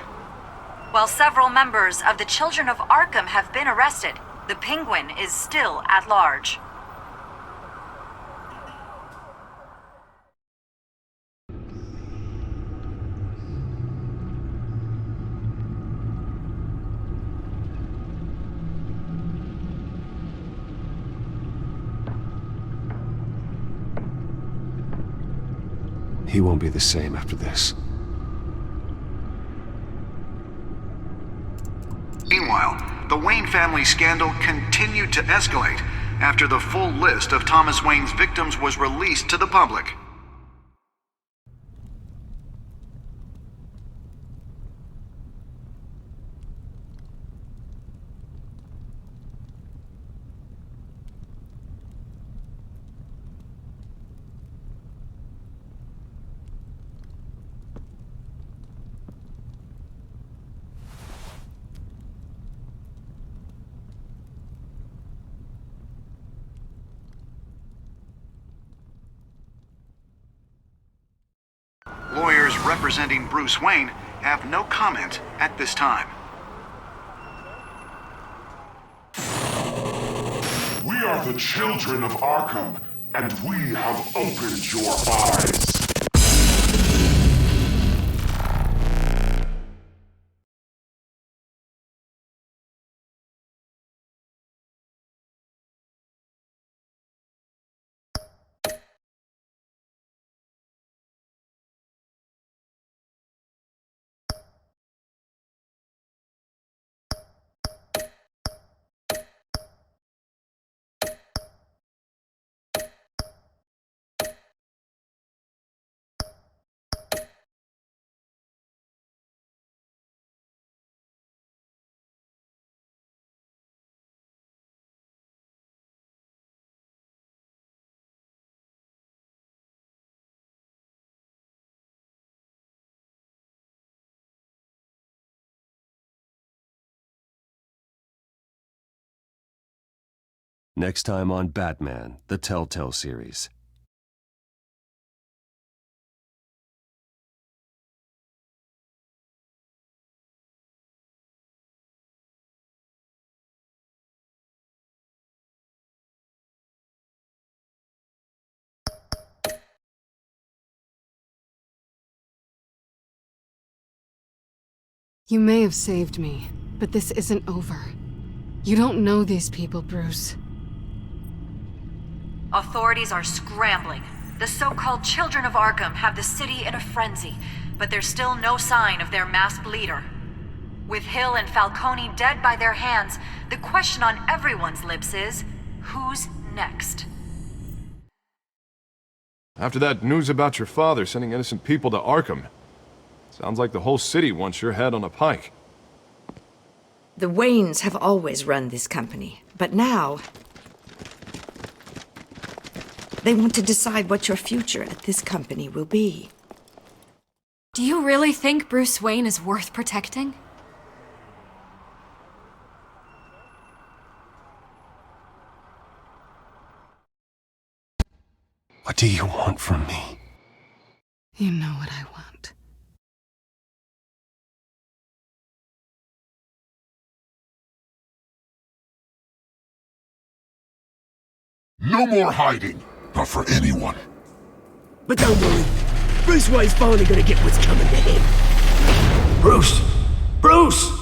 While several members of the Children of Arkham have been arrested, the Penguin is still at large. He won't be the same after this. Meanwhile, the Wayne family scandal continued to escalate after the full list of Thomas Wayne's victims was released to the public. Lawyers representing Bruce Wayne have no comment at this time. We are the children of Arkham, and we have opened your eyes. Next time on Batman, the Telltale series. You may have saved me, but this isn't over. You don't know these people, Bruce. Authorities are scrambling. The so-called Children of Arkham have the city in a frenzy, but there's still no sign of their masked leader. With Hill and Falcone dead by their hands, the question on everyone's lips is, who's next? After that news about your father sending innocent people to Arkham, sounds like the whole city wants your head on a pike. The Waynes have always run this company, but now they want to decide what your future at this company will be. Do you really think Bruce Wayne is worth protecting? What do you want from me? You know what I want. No more hiding, not for anyone. But don't worry, Bruce Wayne's finally gonna get what's coming to him. Bruce! Bruce!